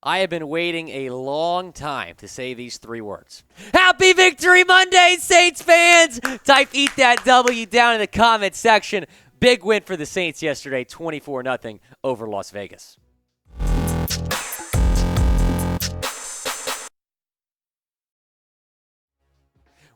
I have been waiting a long time to say these three words. Happy Victory Monday, Saints fans! Type "Eat That W" down in the comments section. Big win for the Saints yesterday, 24-0 over Las Vegas.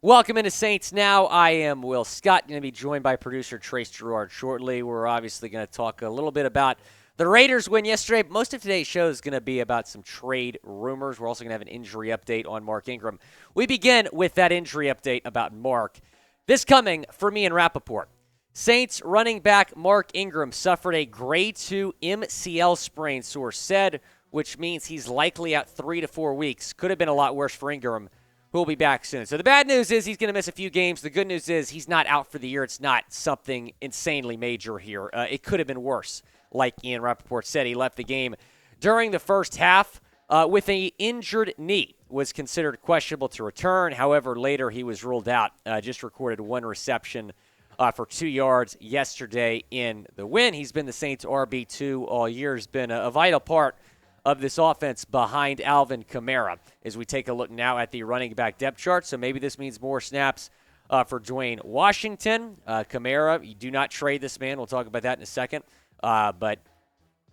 Welcome into Saints Now. I am Will Scott, going to be joined by producer Trace Gerard shortly. We're obviously going to talk a little bit about the Raiders win yesterday. Most of today's show is going to be about some trade rumors. We're also going to have an injury update on Mark Ingram. We begin with that injury update about Mark. This coming for me and Rapoport. Saints running back Mark Ingram suffered a grade 2 MCL sprain, source said, which means he's likely out 3 to 4 weeks. Could have been a lot worse for Ingram, who will be back soon. So the bad news is he's going to miss a few games. The good news is he's not out for the year. It's not something insanely major here. It could have been worse. Like Ian Rapoport said, he left the game during the first half with an injured knee. Was considered questionable to return. However, later he was ruled out. Just recorded one reception for 2 yards yesterday in the win. He's been the Saints RB2 all year. He's been a vital part of this offense behind Alvin Kamara. As we take a look now at the running back depth chart, so maybe this means more snaps for Dwayne Washington. Kamara, you do not trade this man. We'll talk about that in a second. But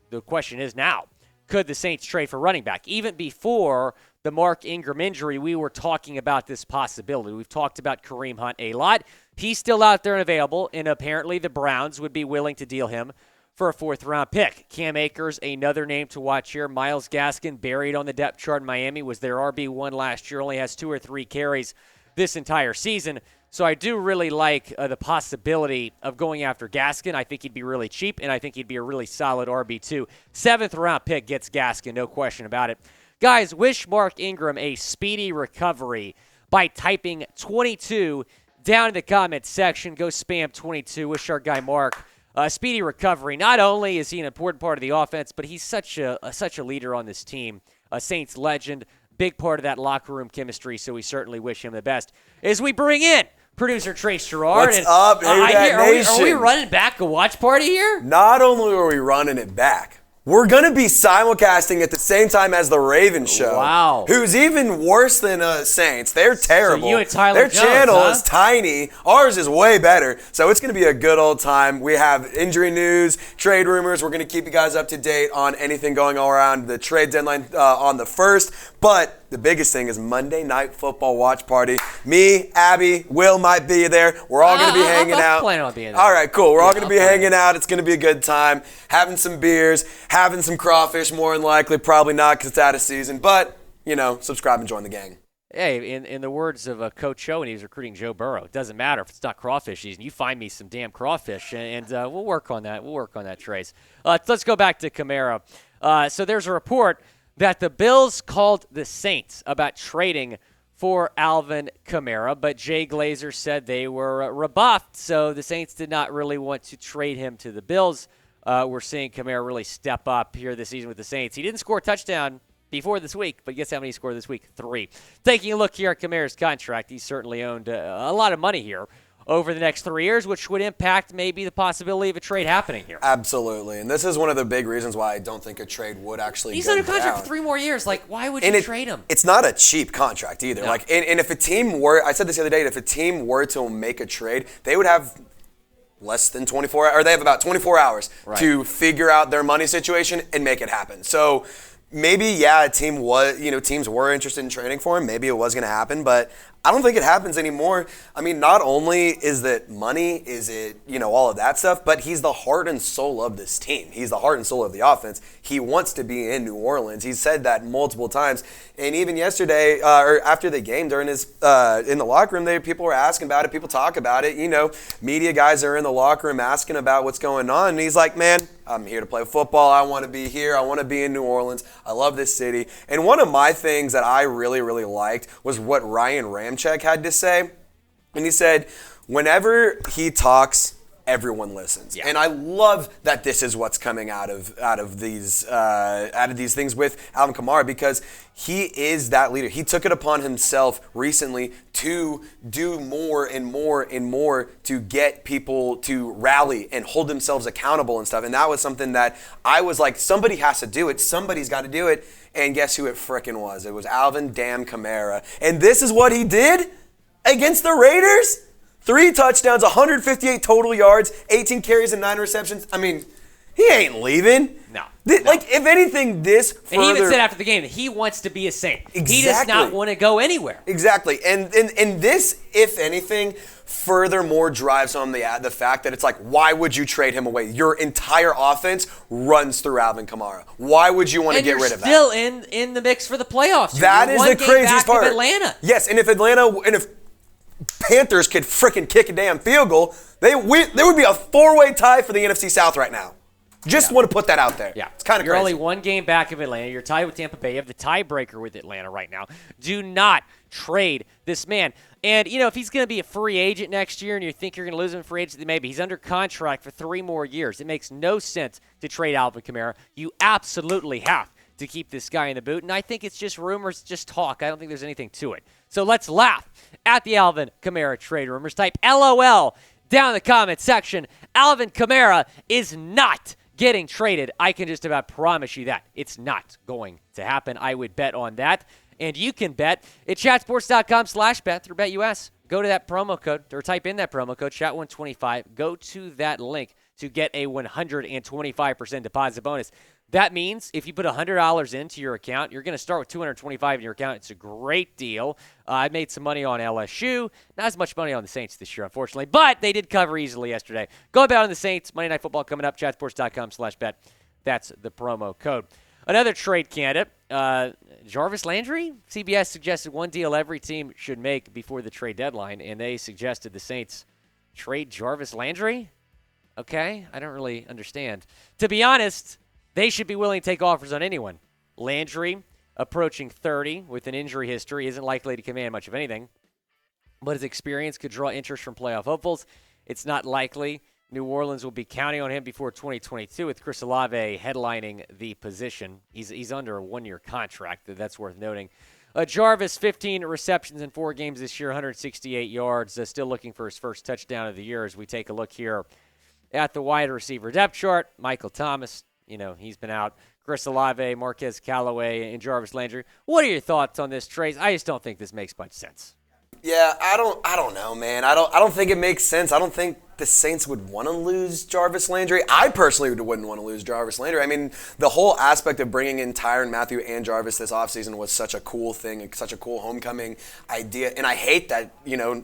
the question is now, could the Saints trade for running back? Even before the Mark Ingram injury, we were talking about this possibility. We've talked about Kareem Hunt a lot. He's still out there and available, and apparently the Browns would be willing to deal him for a fourth-round pick. Cam Akers, another name to watch here. Myles Gaskin, buried on the depth chart in Miami, was their RB1 last year, only has 2 or 3 carries this entire season. So I do really like the possibility of going after Gaskin. I think he'd be really cheap, and I think he'd be a really solid RB2. 7th-round pick gets Gaskin, no question about it. Guys, wish Mark Ingram a speedy recovery by typing 22 down in the comments section. Go spam 22. Wish our guy Mark speedy recovery. Not only is he an important part of the offense, but he's such a leader on this team. A Saints legend, big part of that locker room chemistry, so we certainly wish him the best. As we bring in producer Trace Gerard. What's up, Nation? Are we running back a watch party here? Not only are we running it back, we're going to be simulcasting at the same time as the Ravens show. Wow. Who's even worse than Saints. They're terrible. So you and Tyler Their Jones, channel huh? is tiny. Ours is way better. So it's going to be a good old time. We have injury news, trade rumors. We're going to keep you guys up to date on anything going on around the trade deadline on the 1st. But the biggest thing is Monday Night Football watch party. Me, Abby, Will might be there. We're all going to be hanging out. I'm planning on being there. All right, cool. We're all going to be hanging out. It's going to be a good time. Having some beers, having some crawfish, more than likely. Probably not because it's out of season. But, subscribe and join the gang. Hey, in the words of Coach O when he was recruiting Joe Burrow, it doesn't matter if it's not crawfish season. You find me some damn crawfish, and we'll work on that. We'll work on that, Trace. Let's go back to Kamara. So there's a report that the Bills called the Saints about trading for Alvin Kamara, but Jay Glazer said they were rebuffed, so the Saints did not really want to trade him to the Bills. We're seeing Kamara really step up here this season with the Saints. He didn't score a touchdown before this week, but guess how many he scored this week? 3. Taking a look here at Kamara's contract, he's certainly owned a lot of money here over the next 3 years, which would impact maybe the possibility of a trade happening here. Absolutely, and this is one of the big reasons why I don't think a trade would actually He's go under contract down. for 3 more years. Like, why would you trade him? It's not a cheap contract either. No. And if a team were, I said this the other day, if a team were to make a trade, they would have less than 24 hours, or they have about 24 hours to figure out their money situation and make it happen. So maybe, a team was, teams were interested in trading for him. Maybe it was going to happen, but I don't think it happens anymore. I mean, not only is it money, is it, all of that stuff, but he's the heart and soul of this team. He's the heart and soul of the offense. He wants to be in New Orleans. He's said that multiple times. And even yesterday, or after the game, during his in the locker room, people were asking about it. People talk about it. Media guys are in the locker room asking about what's going on. And he's like, man, I'm here to play football. I want to be here. I want to be in New Orleans. I love this city. And one of my things that I really, really liked was what Ryan Ramczyk had to say. And he said, whenever he talks everyone listens. Yeah. And I love that this is what's coming out of these things with Alvin Kamara, because he is that leader. He took it upon himself recently to do more and more and more to get people to rally and hold themselves accountable and stuff. And that was something that I was like, somebody has to do it. Somebody's got to do it. And guess who it frickin' was? It was Alvin damn Kamara. And this is what he did against the Raiders? 3 touchdowns, 158 total yards, 18 carries and 9 receptions. I mean, he ain't leaving. No. Like, if anything, this further... And he even said after the game that he wants to be a Saint. Exactly. He does not want to go anywhere. Exactly. And this, if anything, furthermore drives home the fact that it's like, why would you trade him away? Your entire offense runs through Alvin Kamara. Why would you want to get rid of that? And you're still in the mix for the playoffs. That is the craziest part. Of Atlanta. Yes, and if Panthers could frickin' kick a damn field goal, there would be a 4-way tie for the NFC South right now. Just want to put that out there. Yeah. It's kind of crazy. You're only 1 game back of Atlanta. You're tied with Tampa Bay. You have the tiebreaker with Atlanta right now. Do not trade this man. And, if he's going to be a free agent next year and you think you're going to lose him in free agency, maybe. He's under contract for 3 more years. It makes no sense to trade Alvin Kamara. You absolutely have to keep this guy in the boot. And I think it's just rumors, just talk. I don't think there's anything to it. So let's laugh at the Alvin Kamara trade rumors. Type LOL down in the comment section. Alvin Kamara is not getting traded. I can just about promise you that. It's not going to happen. I would bet on that. And you can bet at chatsports.com/bet through BetUS. Go to that promo code or type in that promo code, chat125. Go to that link to get a 125% deposit bonus. That means if you put $100 into your account, you're going to start with $225 in your account. It's a great deal. I made some money on LSU. Not as much money on the Saints this year, unfortunately, but they did cover easily yesterday. Go bet on the Saints. Monday Night Football coming up, chatsports.com/bet. That's the promo code. Another trade candidate, Jarvis Landry. CBS suggested one deal every team should make before the trade deadline, and they suggested the Saints trade Jarvis Landry? Okay, I don't really understand. To be honest, they should be willing to take offers on anyone. Landry, approaching 30 with an injury history, isn't likely to command much of anything, but his experience could draw interest from playoff hopefuls. It's not likely New Orleans will be counting on him before 2022 with Chris Olave headlining the position. He's under a 1-year contract. That's worth noting. Jarvis, 15 receptions in 4 games this year, 168 yards. Still looking for his first touchdown of the year as we take a look here at the wide receiver depth chart. Michael Thomas, he's been out. Chris Olave, Marquez Callaway, and Jarvis Landry. What are your thoughts on this trade? I just don't think this makes much sense. Yeah, I don't know, man. I don't think it makes sense. I don't think the Saints would want to lose Jarvis Landry. I personally wouldn't want to lose Jarvis Landry. I mean, the whole aspect of bringing in Tyrann Mathieu and Jarvis this offseason was such a cool thing and such a cool homecoming idea. And I hate that,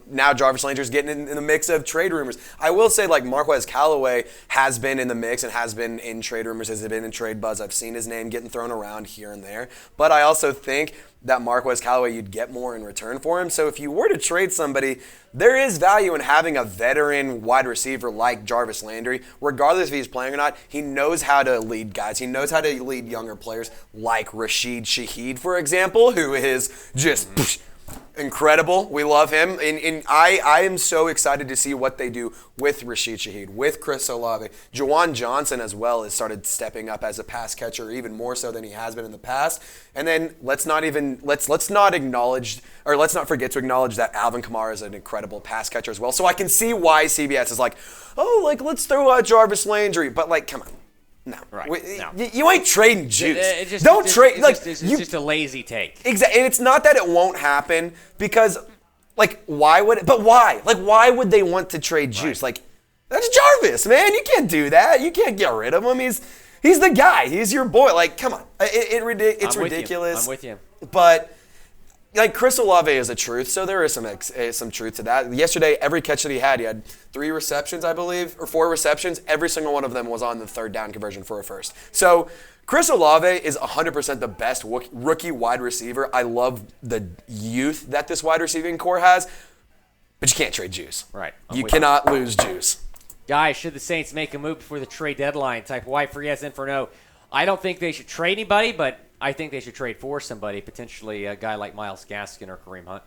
now Jarvis Landry's getting in the mix of trade rumors. I will say, Marquez Callaway has been in the mix and has been in trade rumors, has been in trade buzz. I've seen his name getting thrown around here and there. But I also think that Marquez Callaway, you'd get more in return for him. So if you were to trade somebody, there is value in having a veteran wide receiver like Jarvis Landry. Regardless if he's playing or not, he knows how to lead guys. He knows how to lead younger players like Rashid Shaheed, for example, who is just incredible. We love him. And I am so excited to see what they do with Rashid Shaheed, with Chris Olave. Juwan Johnson as well has started stepping up as a pass catcher, even more so than he has been in the past. And then let's not forget to acknowledge that Alvin Kamara is an incredible pass catcher as well. So I can see why CBS is let's throw out Jarvis Landry. But come on. No. Right. No. You ain't trading juice. It's just a lazy take. Exactly. And it's not that it won't happen because, why would it? But why? Why would they want to trade juice? Right. That's Jarvis, man. You can't do that. You can't get rid of him. He's the guy. He's your boy. Come on. It's ridiculous. I'm with you. But Chris Olave is a truth, so there is some truth to that. Yesterday, every catch that he had 3 receptions, I believe, or 4 receptions. Every single one of them was on the third down conversion for a first. So Chris Olave is 100% the best rookie wide receiver. I love the youth that this wide receiving core has, but you can't trade juice. Right. You cannot lose juice. Guys, should the Saints make a move before the trade deadline? Type Y for yes, N for no. I don't think they should trade anybody, but I think they should trade for somebody, potentially a guy like Myles Gaskin or Kareem Hunt.